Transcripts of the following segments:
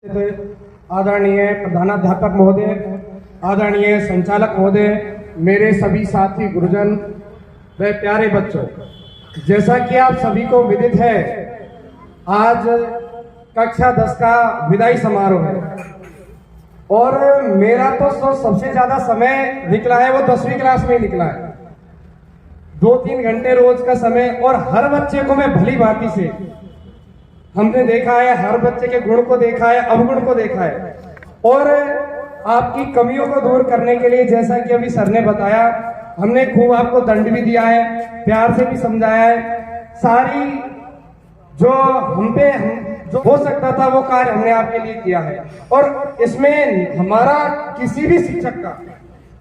आदरणीय प्रधानाध्यापक महोदय, आदरणीय संचालक महोदय, मेरे सभी साथी गुरुजन व प्यारे बच्चों, जैसा कि आप सभी को विदित है, आज कक्षा 10 का विदाई समारोह है और मेरा तो सबसे ज्यादा समय निकला है वो 10वीं क्लास में निकला है। 2-3 घंटे रोज का समय और हर बच्चे को मैं भली भांति से हमने देखा है, हर बच्चे के गुण को देखा है, अवगुण को देखा है और आपकी कमियों को दूर करने के लिए जैसा कि अभी सर ने बताया, हमने खूब आपको दंड भी दिया है, प्यार से भी समझाया है। सारी जो जो हो सकता था वो कार्य हमने आपके लिए किया है और इसमें हमारा किसी भी शिक्षक का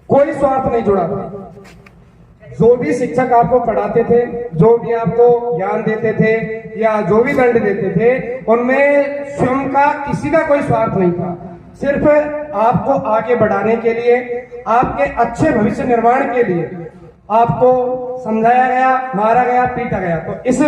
कोई स्वार्थ नहीं जुड़ा था। जो भी शिक्षक आपको पढ़ाते थे, जो भी आपको ज्ञान देते थे या जो भी दंड देते थे, उनमें स्वयं का किसी का कोई स्वार्थ नहीं था। सिर्फ आपको आगे बढ़ाने के लिए, आपके अच्छे भविष्य निर्माण के लिए आपको समझाया गया, मारा गया, पीटा गया। तो इस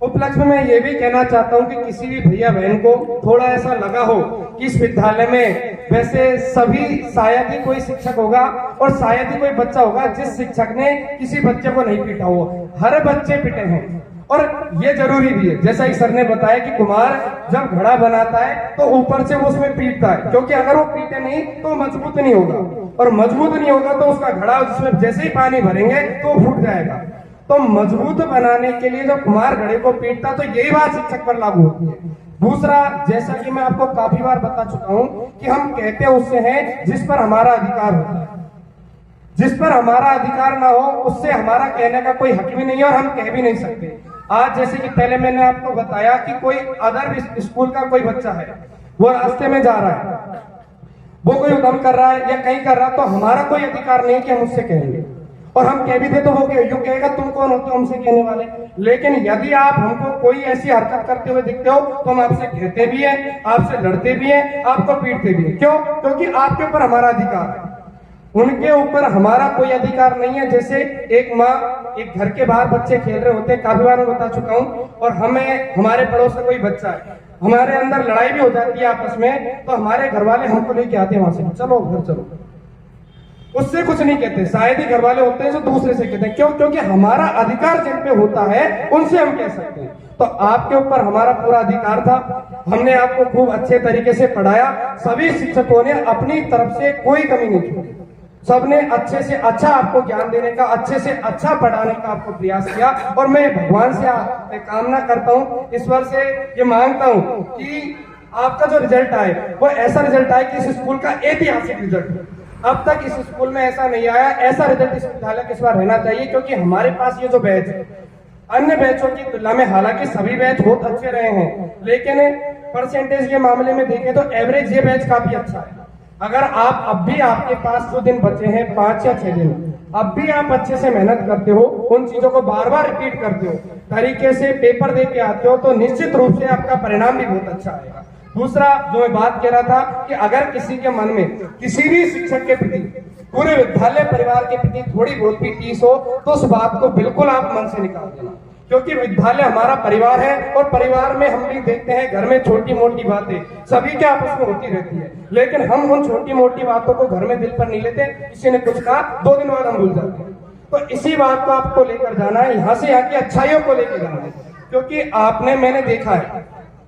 उपलक्ष्य में मैं ये भी कहना चाहता हूं कि किसी भी भैया बहन को थोड़ा ऐसा लगा हो कि इस विद्यालय में वैसे सभी शायद ही कोई शिक्षक होगा और शायद ही कोई बच्चा होगा जिस शिक्षक ने किसी बच्चे को नहीं पीटा हो। हर बच्चे पिटे हैं और ये जरूरी भी है। जैसा ही सर ने बताया कि कुम्हार जब घड़ा बनाता है तो ऊपर से वो उसमें पीटता है, क्योंकि अगर वो पीटे नहीं तो मजबूत नहीं होगा और मजबूत नहीं होगा तो उसका घड़ा उसमें जैसे ही पानी भरेंगे तो फूट जाएगा। तो मजबूत बनाने के लिए जब कुम्हार घड़े को पीटता तो यही बात शिक्षक पर लागू होती है। दूसरा, जैसा कि मैं आपको काफी बार बता चुका हूं कि हम कहते उससे हैं जिस पर हमारा अधिकार होता है। जिस पर हमारा अधिकार ना हो उससे हमारा कहने का कोई हक भी नहीं है और हम कह भी नहीं सकते। आज जैसे कि पहले मैंने आपको बताया कि कोई अदर स्कूल का कोई बच्चा है, वो रास्ते में जा रहा है, वो कोई उद्यम कर रहा है या कहीं कर रहा है, तो हमारा कोई अधिकार नहीं कि हम उससे कहेंगे और हम कह भी दे तो वो यूं कहेगा तुम कौन होते हो हमसे कहने वाले। लेकिन यदि आप हमको कोई ऐसी हरकत करते हुए दिखते हो तो हम आपसे कहते भी हैं, आपसे लड़ते भी हैं, आपको पीटते भी हैं। क्यों? क्योंकि आपके ऊपर हमारा अधिकार है, उनके ऊपर हमारा कोई अधिकार नहीं है। जैसे एक माँ, एक घर के बाहर बच्चे खेल रहे होते हैं, काफी बार मैं बता चुका हूँ, और हमारे पड़ोस में कोई बच्चा है, हमारे अंदर लड़ाई भी हो जाती है आपस में, तो हमारे घर वाले हमको लेके आते हैं वहां से, चलो घर चलो, उससे कुछ नहीं कहते। शायद ही घर वाले होते हैं जो दूसरे से कहते हैं। क्यों? क्योंकि हमारा अधिकार जिन पे होता है उनसे हम कह सकते हैं। तो आपके ऊपर हमारा पूरा अधिकार था। हमने आपको खूब अच्छे तरीके से पढ़ाया, सभी शिक्षकों ने अपनी तरफ से कोई कमी नहीं छोड़ी, सबने अच्छे से अच्छा आपको ज्ञान देने का, अच्छे से अच्छा पढ़ाने का आपको प्रयास किया। और मैं भगवान से कामना करता हूँ, ईश्वर से ये मांगता हूँ कि आपका जो रिजल्ट आए वो ऐसा रिजल्ट आए कि इस स्कूल का ऐतिहासिक रिजल्ट हो। अब तक इस स्कूल में ऐसा नहीं आया, ऐसा रिजल्ट इस विद्यालय के इस बार रहना चाहिए। क्योंकि हमारे पास ये जो बैच है, अन्य बैचों की तुलना में हालांकि सभी बैच बहुत अच्छे रहे हैं, लेकिन परसेंटेज के मामले में देखें तो एवरेज ये बैच काफी अच्छा है। अगर आप अब भी, आपके पास जो दिन बचे हैं 5 या 6 दिन, अब भी आप अच्छे से मेहनत करते हो, उन चीजों को बार बार रिपीट करते हो, तरीके से पेपर दे के आते हो, तो निश्चित रूप से आपका परिणाम भी बहुत अच्छा आएगा। दूसरा जो मैं बात कह रहा था कि अगर किसी के मन में किसी भी शिक्षक के प्रति, पूरे विद्यालय परिवार के प्रति थोड़ी बहुत भी टीस हो तो उस बात को बिल्कुल आप मन से निकाल देना। क्योंकि विद्यालय हमारा परिवार है और परिवार में हम भी देखते हैं घर में छोटी मोटी बातें सभी के आपस में होती रहती है, लेकिन हम उन छोटी मोटी बातों को घर में दिल पर नहीं लेते। किसी ने कुछ कहा 2 दिन बाद हम भूल जाते हैं। तो इसी बात को आपको लेकर जाना है, यहाँ से यहाँ की अच्छाइयों को लेकर जाना है। क्योंकि मैंने देखा है,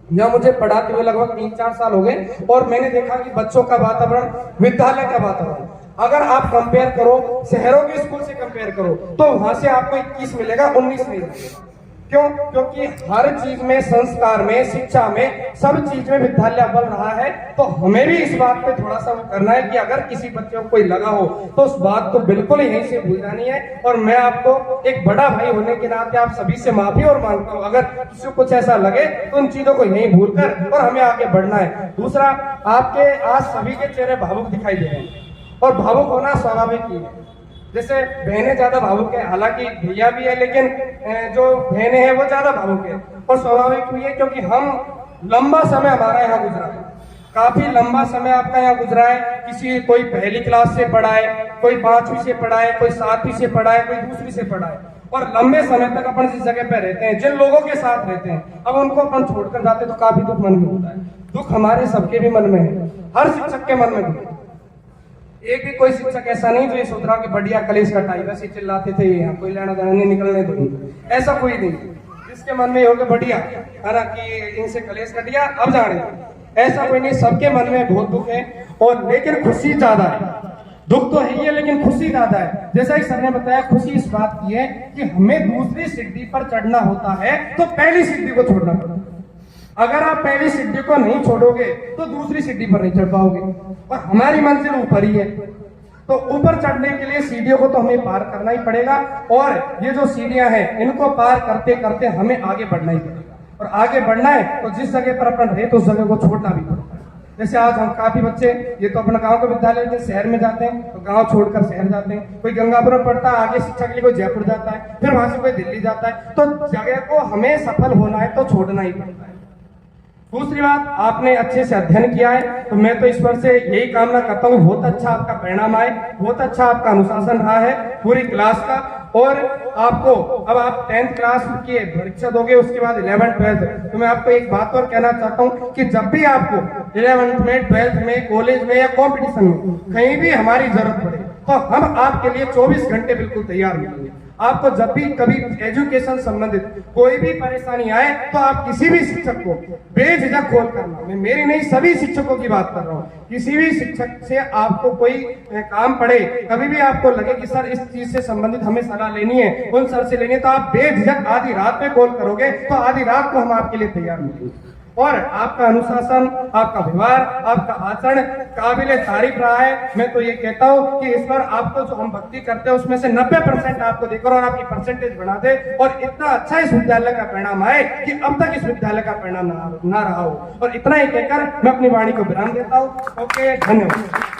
यहाँ मुझे पढ़ाते हुए लगभग 3-4 साल हो गए और मैंने देखा कि बच्चों का वातावरण, विद्यालय का वातावरण, अगर आप कंपेयर करो शहरों के स्कूल से कंपेयर करो तो वहां से आपको 21 मिलेगा, 19 नहीं मिलेगा। क्यों? क्योंकि हर चीज में, संस्कार में, शिक्षा में, सब चीज में विद्यालय अव्वल रहा है। तो हमें भी इस बात पे थोड़ा सा वो करना है कि अगर किसी बच्चे को कोई लगा हो तो उस बात को बिल्कुल यहीं से भूल जानी है। और मैं आपको एक बड़ा भाई होने के नाते आप सभी से माफी और मांगता हूँ, अगर किसी को कुछ ऐसा लगे तो उन चीजों को यहीं भूल कर और हमें आगे बढ़ना है। दूसरा, आपके आज सभी के चेहरे भावुक दिखाई दे रहे हैं और भावुक होना स्वाभाविक ही है। जैसे बहनें ज्यादा भावुक है, हालांकि भैया भी है, लेकिन जो बहनें हैं वो ज्यादा भावुक है और स्वाभाविक भी है क्योंकि हम लंबा समय हमारा यहाँ गुजरा है, काफी लंबा समय आपका यहाँ गुजरा है। किसी कोई पहली क्लास से पढ़ा है, कोई 5वीं से पढ़ा है, कोई 7वीं से पढ़ा है, कोई 2री से पढ़ा है और लंबे समय तक अपन जिस जगह पे रहते हैं, जिन लोगों के साथ रहते हैं, अब उनको अपन छोड़कर जाते तो काफी दुख मन में होता है। दुख हमारे सबके भी मन में है, हर शिक्षक के मन में दुख है। एक भी कोई शिक्षक ऐसा नहीं जो ये सोच रहा हो कि बढ़िया कलेश कटाई, बस ये चिल्लाते थे यहाँ कोई लेना देना नहीं, निकलने दो, ऐसा कोई नहीं। जिसके मन में ये होगा बढ़िया है ना कि इनसे कलेश कट गया अब जाने, ऐसा कोई नहीं। सबके मन में बहुत दुख है, और लेकिन खुशी ज्यादा है। दुख तो है ही है लेकिन खुशी ज्यादा है। जैसा कि सर ने बताया, खुशी इस बात की है कि हमें दूसरी सीढ़ी पर चढ़ना होता है तो पहली सीढ़ी को छोड़ना पड़ता है। अगर आप पहली सीढ़ी को नहीं छोड़ोगे तो दूसरी सीढ़ी पर नहीं चढ़ पाओगे, और हमारी मंजिल ऊपर ही है। तो ऊपर चढ़ने के लिए सीढ़ियों को तो हमें पार करना ही पड़ेगा, और ये जो सीढ़ियां हैं इनको पार करते करते हमें आगे बढ़ना ही पड़ेगा। और आगे बढ़ना है तो जिस जगह पर अपन रहे तो उस जगह को छोड़ना भी पड़ता है। जैसे आज हम काफी बच्चे, ये तो अपना गांव का विद्यालय के शहर में जाते हैं तो गांव छोड़कर शहर जाते हैं, कोई गंगापुर में पढ़ता है आगे शिक्षा के लिए, कोई जयपुर जाता है, फिर वहां से कोई दिल्ली जाता है। तो जगह को हमें सफल होना है तो छोड़ना ही पड़ता है। दूसरी बात, आपने अच्छे से अध्ययन किया है तो मैं तो ईश्वर से यही कामना करता हूँ बहुत अच्छा आपका परिणाम आए, बहुत अच्छा आपका अनुशासन रहा है पूरी क्लास का। और आपको अब आप 10th क्लास की परीक्षा दोगे, उसके बाद 11th 12th, तो मैं आपको एक बात और कहना चाहता हूँ कि जब भी आपको 11th में, 12th में, कॉलेज में या कॉम्पिटिशन में कहीं भी हमारी जरूरत पड़े तो हम आपके लिए 24 घंटे बिल्कुल तैयार मिलेंगे। आपको जब भी कभी एजुकेशन संबंधित कोई भी परेशानी आए तो आप किसी भी शिक्षक को बेझिझक कॉल करना। मैं मेरी नहीं, सभी शिक्षकों की बात कर रहा हूँ। किसी भी शिक्षक से आपको कोई काम पड़े, कभी भी आपको लगे कि सर इस चीज से संबंधित हमें सलाह लेनी है, उन सर से लेनी है, तो आप बेझिझक आधी रात में कॉल करोगे तो आधी रात को हम आपके लिए तैयार मिलेंगे। और आपका अनुशासन, आपका व्यवहार, आपका आचरण काबिले तारीफ रहा है। मैं तो ये कहता हूँ कि इस बार आपको जो हम भक्ति करते हैं उसमें से 90% आपको देकर और आपकी परसेंटेज बढ़ा दे, और इतना अच्छा इस विद्यालय का परिणाम आए कि अब तक इस विद्यालय का परिणाम ना रहा हो। और इतना ही कहकर मैं अपनी वाणी को विराम देता हूँ। ओके, धन्यवाद।